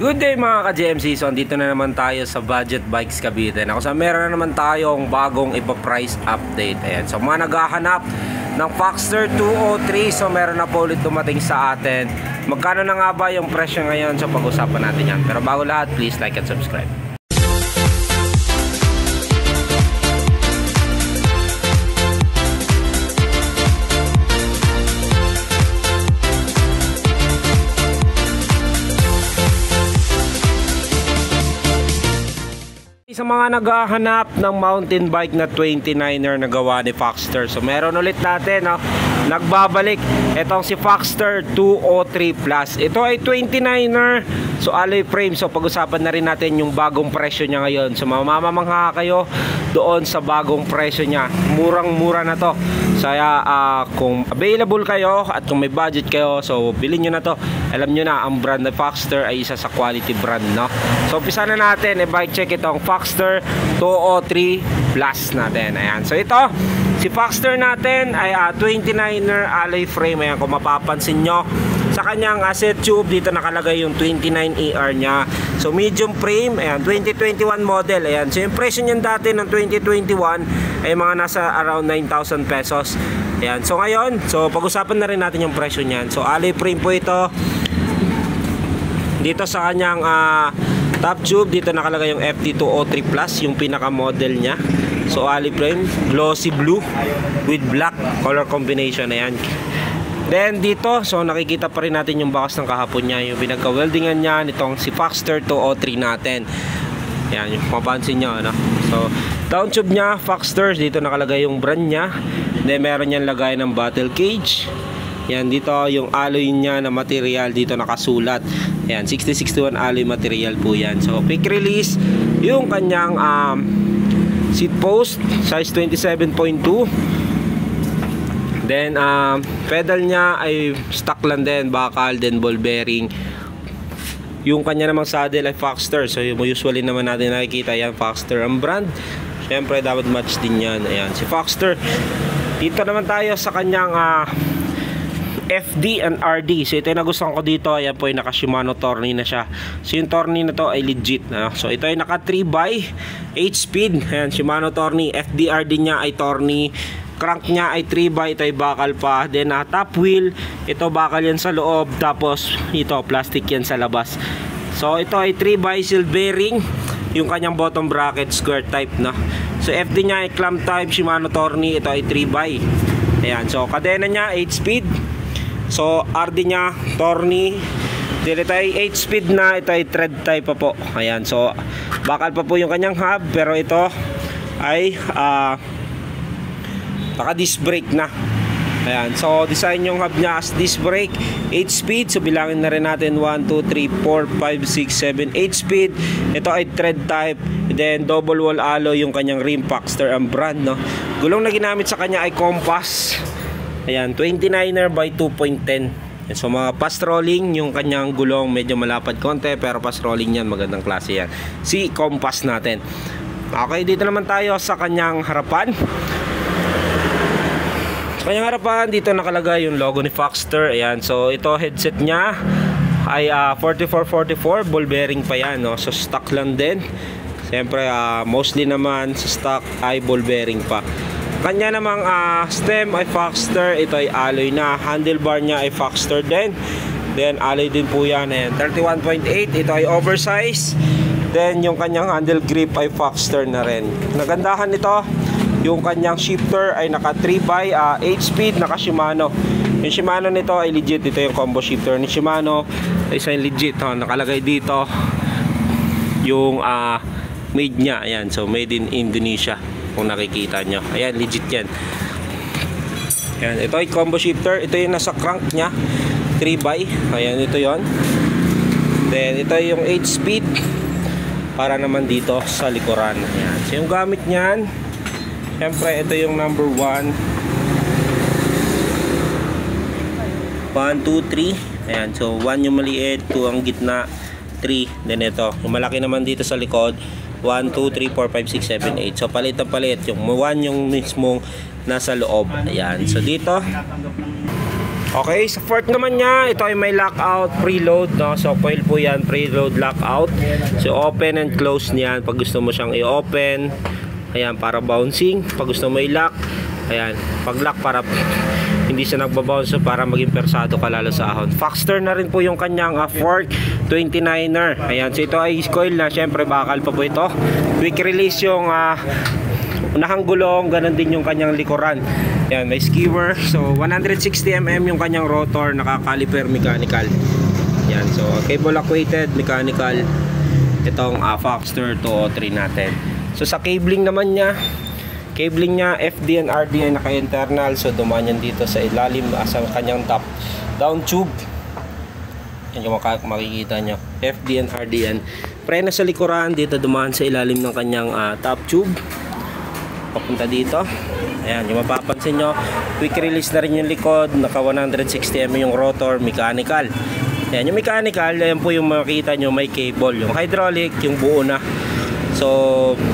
Good day mga ka-GMC. So andito na naman tayo sa Budget Bikes Cavite. Ako sa meron na naman tayong bagong ipa-price update. Ayan. So mga naghahanap ng Foxster 203, so meron na po ulit dumating sa atin. Magkano na nga ba yung presyo ngayon? So pag-usapan natin yan. Pero bago lahat, please like and subscribe. Sa mga naghahanap ng mountain bike na 29er na gawa ni Foxster, so meron ulit natin, no? Nagbabalik itong si Foxster 203 Plus. Ito ay 29er, so alloy frame. So pag-usapan na rin natin yung bagong presyo niya ngayon. So mamamangha kayo doon sa bagong presyo niya. Murang-mura na to. Kaya kung available kayo at kung may budget kayo, so bilhin nyo na to. Alam nyo na, ang brand na Foxster ay isa sa quality brand, no? So umpisa na natin, bike check itong Foxster 203 Plus natin. Ayan. So ito, si Foxster natin ay 29er alloy frame. Ayan, kung mapapansin nyo sa kanyang asset tube, dito nakalagay yung 29ER nya. So medium frame, ayan, 2021 model. Ayan. So yung presyo niyan dati ng 2021 ay mga nasa around 9,000 pesos. Ayan. So ngayon, so pag-usapan na rin natin yung presyo niyan. So alloy frame po ito. Dito sa kanyang top tube, dito nakalagay yung FT203 Plus, yung pinaka model niya. So alloy frame, glossy blue with black color combination. Ayan. Then dito, so nakikita pa rin natin yung bakas ng kahapon niya, yung pinagka-weldingan niya nitong si Foxster 203 natin. Ayan, yung mapansin nyo, ano? So down tube niya, Foxster, dito nakalagay yung brand niya. Then meron niyang lagay ng battle cage. Yan, dito yung alloy niya na material, dito nakasulat. Yan, 6061 alloy material po yan. So quick release yung kanyang seat post, size 27.2. Then pedal niya ay stock lang din, bakal, then ball bearing. Yung kanya namang saddle ay Foxster. So yung usually naman natin nakikita yan, Foxster ang brand. Syempre dapat match din yan. Ayan, si Foxster. Dito naman tayo sa kanyang FD and RD. So ito yung nagustuhan ko dito. Ayan po yung naka Shimano Tourney na siya. So yung Tourney na to ay legit, no? So ito ay naka 3x 8 speed. Ayan, Shimano Tourney. FD RD niya ay Tourney. Crank niya ay 3x. Ito ay bakal pa. Then top wheel, ito bakal yan sa loob. Tapos ito plastic yan sa labas. So ito ay 3x seal bearing. Yung kanyang bottom bracket square type, no? So FD niya ay clamp type Shimano Tourney. Ito ay 3x. Ayan, so kadena niya 8 speed. So RD niya Tourney. Dito ay 8 speed na. Ito ay thread type pa po. Ayan, so bakal pa po yung kanyang hub. Pero ito ay naka disc brake na. Ayan, so design yung hub niya as disc brake. 8 speed. So bilangin na rin natin 1, 2, 3, 4, 5, 6, 7, 8 speed. Ito ay thread type. Then double wall alloy yung kanyang rim, Foxster ang brand, no? Gulong na ginamit sa kanya ay Compass. Ayan, 29er by 2.10. So mga fast rolling, yung kanyang gulong medyo malapad konti, pero fast rolling yan, magandang klase yan. Si Compass natin. Okay, dito naman tayo sa kanyang harapan. Sa kanyang harapan, dito nakalagay yung logo ni Foxster. Ayan, so ito headset niya ay 4444, ball bearing pa yan, no? So stock lang din. Siyempre, mostly naman sa stock ay ball bearing pa. Kanya namang stem ay Foxster. Ito ay alloy na. Handlebar niya ay Foxster din. Then alloy din po yan. 31.8. Ito ay oversize. Then yung kanyang handle grip ay Foxster na rin. Nagandahan nito, yung kanyang shifter ay naka 3x 8 speed, naka Shimano. Yung Shimano nito ay legit. Ito yung combo shifter ni Shimano. Isa yung legit. Nakalagay dito yung made niya. Ayan, so made in Indonesia. Kung nakikita nyo, ayan, legit yan. Ayan, ito ay combo shifter. Ito yung nasa crank nya 3x. Ayan, ito yon. Then ito yung 8 speed para naman dito sa likuran. Ayan, so yung gamit nyan, syempre ito yung number 1 1, 2, 3. Ayan, so 1 yung maliit, 2 ang gitna, 3. Then ito, yung malaki naman dito sa likod, 1, 2, 3, 4, 5, 6, 7, 8. So palit na palit. Yung 1 yung mismong nasa loob. Ayan. So dito Okay, sa fork naman niya, ito ay may lockout preload, no? So coil po yan, preload lockout. So open and close niyan pag gusto mo siyang i-open. Ayan, para bouncing. Pag gusto mo i-lock, ayan, pag lock para hindi siya nagbabounce, so para maging persado ka lalo sa ahon. Foxter na rin po yung kanyang fork, 29er. Ayan, so ito ay coil na, syempre bakal pa po ito. Quick release yung unahang gulong, ganun din yung kanyang likuran. Ayan, may skewer. So 160mm yung kanyang rotor, naka-caliper mechanical. Ayan, so cable acquainted mechanical itong Foxter 203 natin. So sa cabling naman niya, cabling niya FD and RD ay naka-internal. So dumaan yan dito sa ilalim sa kanyang top down tube. Yan yung makikita nyo, FD and RD yan. Prena sa likuran, dito dumaan sa ilalim ng kanyang top tube papunta dito. Ayan, yung mapapansin nyo, quick release na rin yung likod, naka 160mm yung rotor, mechanical. Ayan, yung mechanical, ayan po yung makikita nyo, may cable. Yung hydraulic, yung buo na. So,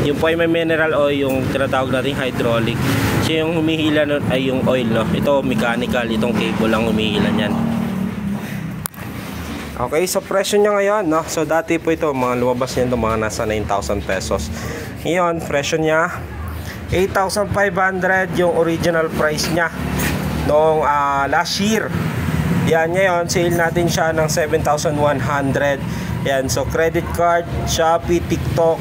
yung po ay may mineral oil, yung tinatawag natin hydraulic. So, yung humihila nun ay yung oil, no? Ito, mechanical, itong cable lang humihila nyan. Okay, so presyo nya ngayon, no? So, dati po ito, mga lumabas nyo ito, mga nasa 9,000 pesos. Ngayon, presyo nya 8,500 yung original price nya noong last year. Yan, ngayon sale natin siya ng 7,100. Yan, so credit card, Shopee, TikTok.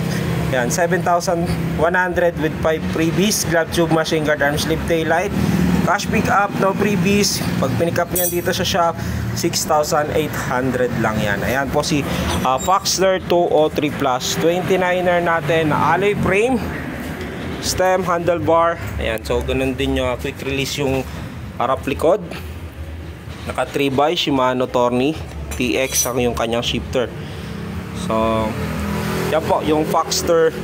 Yan, 7,100 with 5 freebies, glove tube, machine guard, arm sleeve, tail light, cash pick up, no freebies. Pag pinick up niyan dito sa shop, 6,800 lang yan. Ayan po si Foxter 203 Plus 29er natin na alloy frame, stem, handlebar. Ayan, so ganun din yung quick release yung harap likod. Naka 3x Shimano Tourney TX ang yung kanyang shifter. So yan po yung Foxter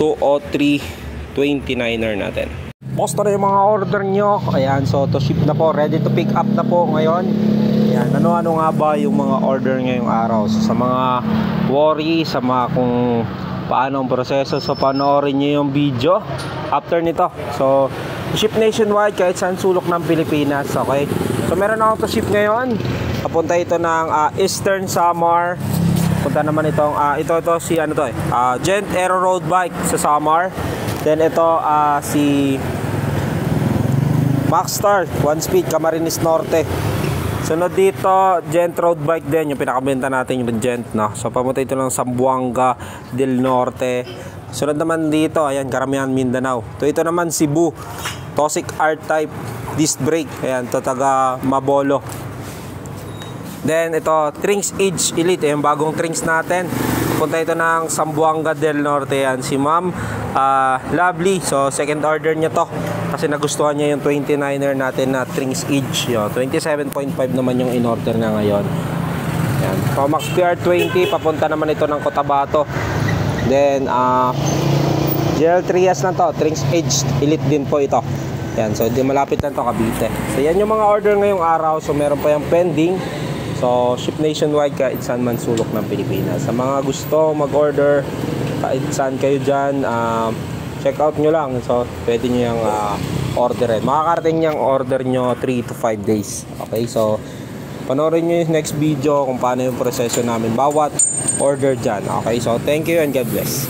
203 29er natin. Posto na yung mga order nyo. Ayan, so to ship na po, ready to pick up na po ngayon. Ayan, ano-ano nga ba yung mga order ngayong araw? So sa mga worry, sa mga kung paano ang proseso, so panoorin nyo yung video after nito. So ship nationwide kahit saan sulok ng Pilipinas. Okay, so meron ako to ship ngayon. Papunta ito ng Eastern Samar. Punta naman itong ito si ano to Gent Aero Road Bike sa Samar. Then ito si Maxstar 1 speed Camarines Norte. Sunod dito, Gent Road Bike din, yung pinakabenta natin yung Gent, no? So pamunta ito ng Zamboanga del Norte. Sunod naman dito, ayan, karamihan Mindanao. Ito naman Cebu, Tosic R-Type disc brake. Ayan, ito taga Mabolo. Then ito, Trinx Edge Elite, yung bagong Trinx natin. Punta ito ng Zamboanga del Norte, yan, si Ma'am Lovely. So second order niya to kasi nagustuhan niya yung 29er natin na Trinx Edge. 27.5 naman yung in-order na ngayon. Yan, Comax PR20, papunta naman ito ng Cotabato. Then GL 3S na to, Trinx Edge Elite din po ito. Yan, so di malapit lang to, Cavite. So yan yung mga order ngayong araw. So meron pa yung pending. So ship nationwide kahit saan man sulok ng Pilipinas. Sa mga gusto mag-order kahit saan kayo dyan, check out nyo lang. So pwede nyo yung orderin. Makakarating yung order nyo 3 to 5 days. Okay, so panoorin nyo yung next video kung paano yung proseso namin bawat order dyan. Okay, so thank you and God bless.